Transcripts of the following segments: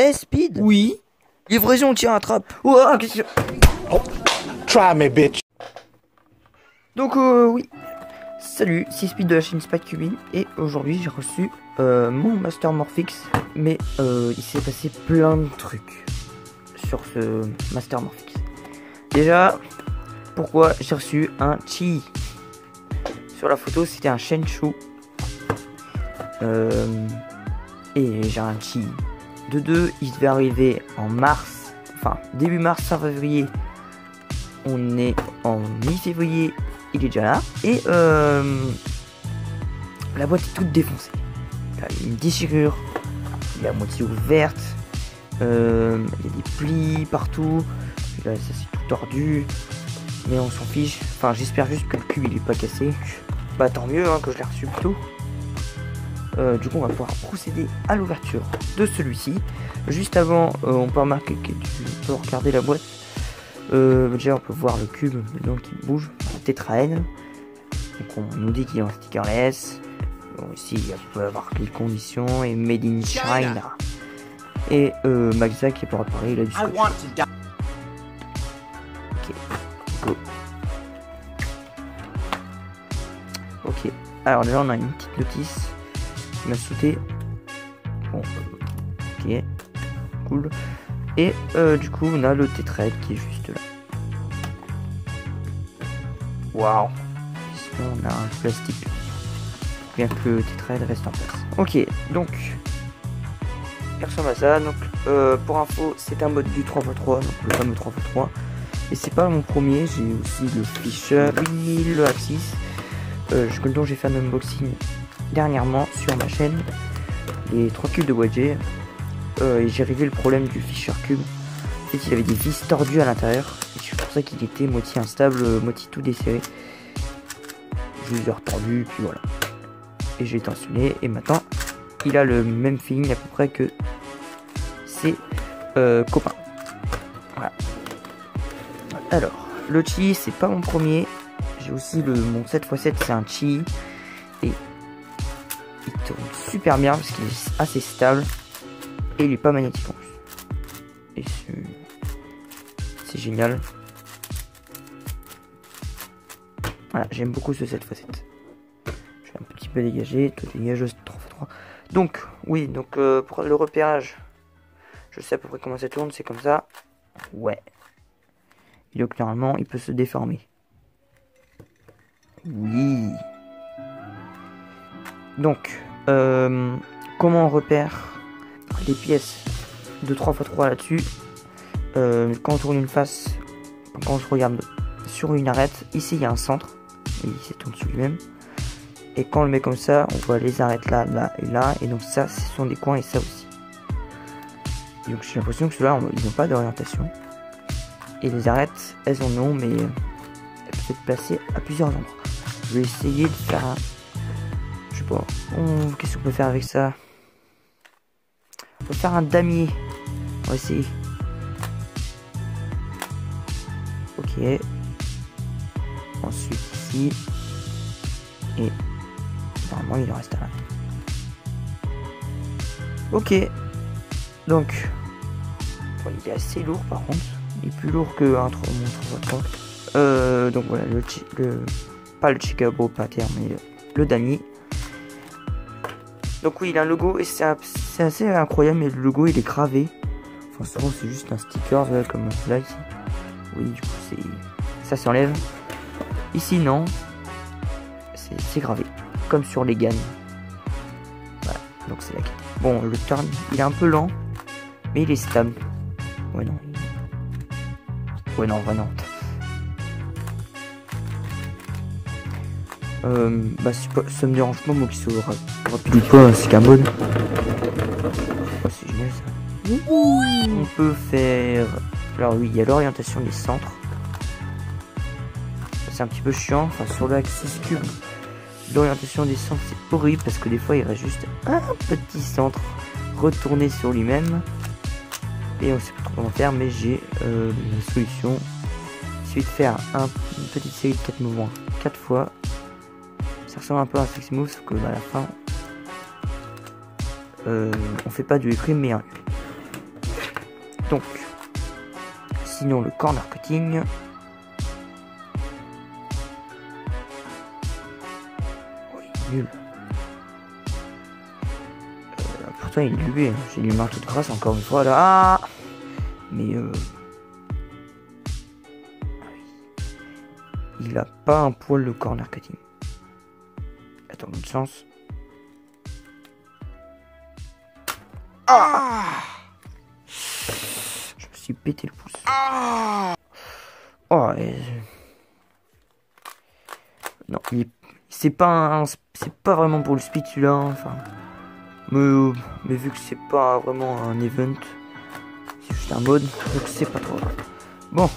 Hey Speed. Oui. Livraison, tiens, attrape. Ouah, qu'est-ce que... Oh, try me, bitch. Donc oui. Salut, c'est Speed de la chaîne SpikeCubing et aujourd'hui j'ai reçu mon Master Morphix, mais il s'est passé plein de trucs sur ce Master Morphix. Déjà, pourquoi j'ai reçu un Chi? Sur la photo c'était un Shenshu et j'ai un Chi. De deux, il devait arriver en mars, enfin début mars, fin février. On est en mi-février, il est déjà là. Et la boîte est toute défoncée. Il y a une déchirure, il est à moitié ouverte, il y a des plis partout. Et là, ça c'est tout tordu, mais on s'en fiche. Enfin, j'espère juste que le cube il est pas cassé. Bah tant mieux hein, que je l'ai reçu plus tôt. Du coup, on va pouvoir procéder à l'ouverture de celui-ci. Juste avant, on peut remarquer que tu peux regarder la boîte. Déjà on peut voir le cube dedans qui bouge, tétraèdre. Donc on nous dit qu'il est en stickerless. Bon, ici il peut y avoir les conditions et Made in China. Et Magza qui est pour réparer, il a du scotch. Ok, go. Ok, alors déjà on a une petite notice qui m'a sauté. Bon, ok, cool. Et du coup on a le tétraèdre qui est juste là. Waouh. Ici on a un plastique. Bien que le tétraèdre reste en place. Ok, donc il ressemble à ça. Donc pour info c'est un mode du 3x3, donc le fameux 3x3. Et c'est pas mon premier, j'ai aussi le Fisher, le Axis, dont j'ai fait un unboxing dernièrement sur ma chaîne. Les 3 cubes de YG. Et j'ai réglé le problème du Fisher Cube. En fait, il avait des vis tordues à l'intérieur. C'est pour ça qu'il était moitié instable, moitié tout desserré. Je les ai retordus, puis voilà. Et j'ai tensionné. Et maintenant, il a le même feeling à peu près que ses copains. Voilà. Alors, le Chi, c'est pas mon premier. J'ai aussi mon 7x7, c'est un Chi. Et il tourne super bien parce qu'il est assez stable. Et il est pas magnétique en plus. Et c'est génial. Voilà, j'aime beaucoup ce 7x7. Je vais un petit peu dégager, toute dégageuse 3x3. Donc, oui, donc pour le repérage, je sais à peu près comment ça tourne, c'est comme ça. Ouais. Et donc normalement, il peut se déformer. Oui. Donc, comment on repère les pièces de 3x3 là-dessus? Quand on tourne une face, quand on se regarde sur une arête, ici il y a un centre, et il se tourne sur lui-même. Et quand on le met comme ça, on voit les arêtes là, là et là, et donc ça, ce sont des coins et ça aussi. Et donc j'ai l'impression que ceux-là, ils n'ont pas d'orientation. Et les arêtes, elles en ont, mais elles peuvent être placées à plusieurs endroits. Je vais essayer de faire un... Je sais pas, qu'est-ce qu'on peut faire avec ça? On peut faire un damier. On va essayer. Ok. Ensuite ici. Et normalement il en reste là. Ok. Donc. Bon, il est assez lourd par contre. Il est plus lourd que un 3x3. Donc voilà, pas le Chicago Pattern, mais le damier. Donc oui, il a un logo et c'est assez incroyable, mais le logo il est gravé. Enfin souvent c'est juste un sticker là, comme là ici. Oui, du coup ça s'enlève. Ici non, c'est gravé, comme sur les GAN. Voilà, donc c'est la quête. Bon, le turn il est un peu lent, mais il est stable. Ouais non. Ouais non, vraiment. Bah ça me dérange pas moi qui soit rapide pas, c'est qu'un mode. Oh, c'est génial ça. On peut faire... Alors oui, il y a l'orientation des centres. C'est un petit peu chiant, enfin sur le Axis Cube, l'orientation des centres c'est horrible parce que des fois il reste juste un petit centre retourné sur lui-même. Et on sait pas trop comment faire, mais j'ai la solution. Il suffit de faire une petite série de 4 mouvements 4 fois. Ça ressemble un peu à un fix move, sauf que à la fin on fait pas du prime mais un Donc, sinon le corner cutting. Oui, nul. Pourtant il est lui, j'ai lui marqué de grâce encore une fois là. Ah, mais il a pas un poil de corner cutting. Attends, l'autre sens. Ah, je me suis pété le pouce. Oh, non, c'est pas vraiment pour le speed celui-là. Enfin, mais vu que c'est pas vraiment un event, c'est juste un mode, donc c'est pas trop grave. Bon,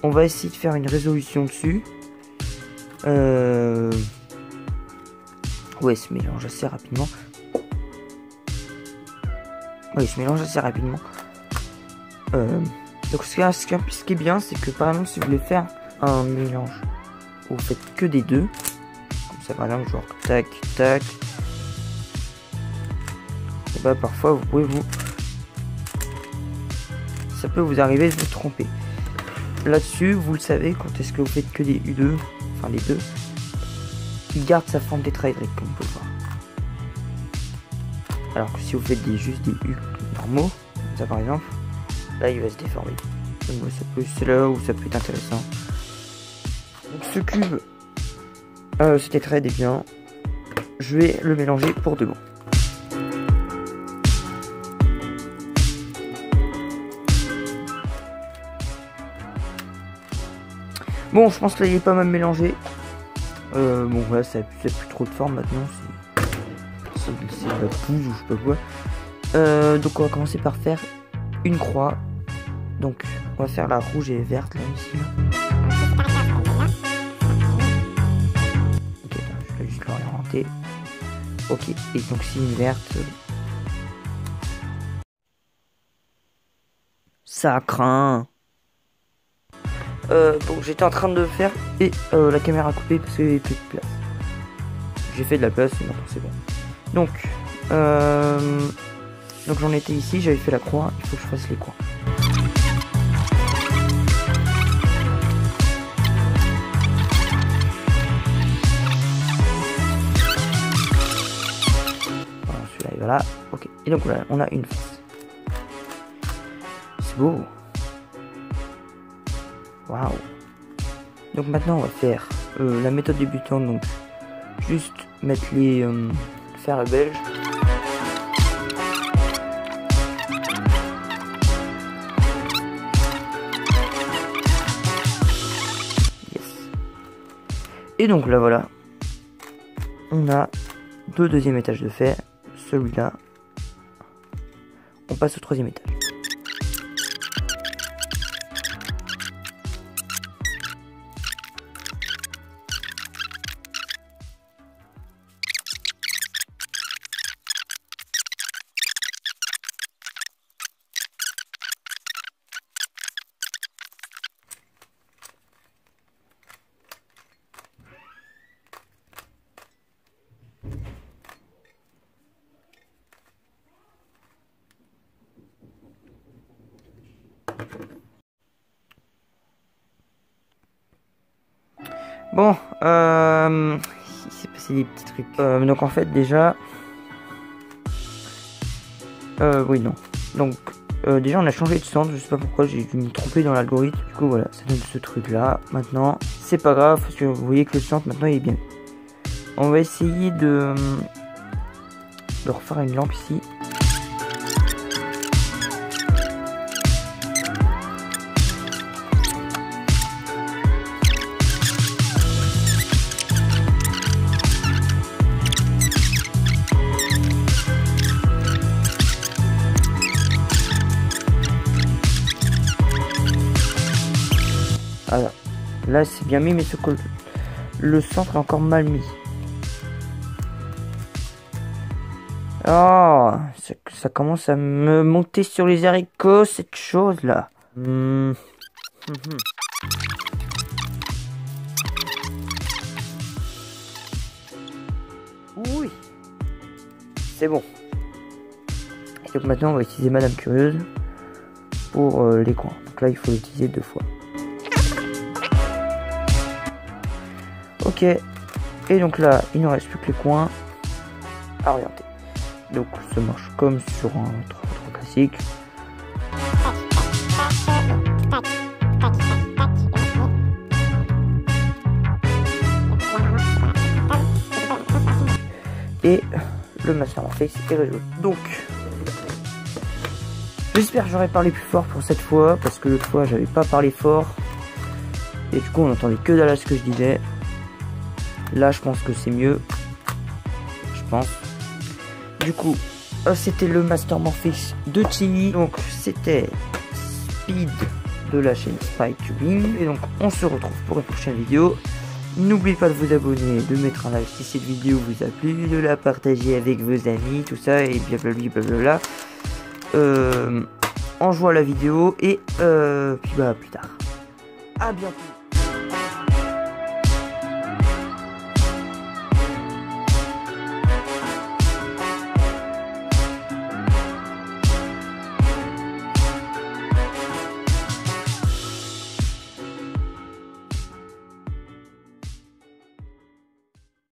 on va essayer de faire une résolution dessus. Ouais, il se mélange assez rapidement. Oui, il se mélange assez rapidement. Donc ce qui est bien, c'est que par exemple, si vous voulez faire un mélange où vous faites que des deux, comme ça par exemple, genre tac, tac, et bah parfois vous pouvez ça peut vous arriver de vous tromper. Là-dessus, vous le savez, quand est-ce que vous faites que des U2, enfin les deux, il garde sa forme tétraédrique, comme on peut voir. Alors que si vous faites juste des U normaux, comme ça par exemple, là il va se déformer. Donc c'est là où ça peut être intéressant. Donc ce cube, c'était très bien. Je vais le mélanger pour de bon. Bon, je pense que là il est pas mal mélangé. Bon voilà, ça n'a plus trop de forme maintenant. C'est la pousse ou je sais pas quoi. Donc on va commencer par faire une croix. Donc on va faire la rouge et verte là ici. Ok, je vais juste l'orienter. Ok, et donc c'est une verte. Ça craint. Bon, j'étais en train de le faire et la caméra a coupé parce qu'il n'y avait plus de place. J'ai fait de la place et maintenant c'est bon. Donc j'en étais ici, j'avais fait la croix, il faut que je fasse les coins. Voilà, celui-là il va là. Ok, et donc voilà, on a une face. C'est beau. Waouh. Donc maintenant on va faire la méthode débutante, donc juste mettre les fer belge. Yes. Et donc là voilà, on a deux deuxième étages de fer, celui-là. On passe au troisième étage. Bon, il s'est passé des petits trucs. Donc en fait déjà, oui non. Donc déjà on a changé de centre, je sais pas pourquoi, j'ai dû me tromper dans l'algorithme. Du coup voilà, ça donne ce truc là. Maintenant, c'est pas grave parce que vous voyez que le centre maintenant il est bien. On va essayer de refaire une lampe ici. Voilà. Là c'est bien mis, mais ce que le centre est encore mal mis. Oh, ça commence à me monter sur les haricots, cette chose là. Oui, c'est bon. Et donc maintenant on va utiliser Madame Curieuse. pour les coins. Donc là il faut l'utiliser 2 fois. Ok, et donc là il ne reste plus que les coins à orienter. Donc ça marche comme sur un 3 classique. Et le Master Morpheus est résolu. Donc j'espère que j'aurais parlé plus fort pour cette fois, parce que l'autre fois j'avais pas parlé fort et du coup on entendait que dalle ce que je disais. Là je pense que c'est mieux, je pense. Du coup c'était le Master Morpheus de Chili, donc c'était Speed de la chaîne Spike Tubing, et donc on se retrouve pour une prochaine vidéo. N'oubliez pas de vous abonner, de mettre un like si cette vidéo vous a plu, de la partager avec vos amis, tout ça, et blablabla. En jouant à la vidéo, et puis bah plus tard. À bientôt.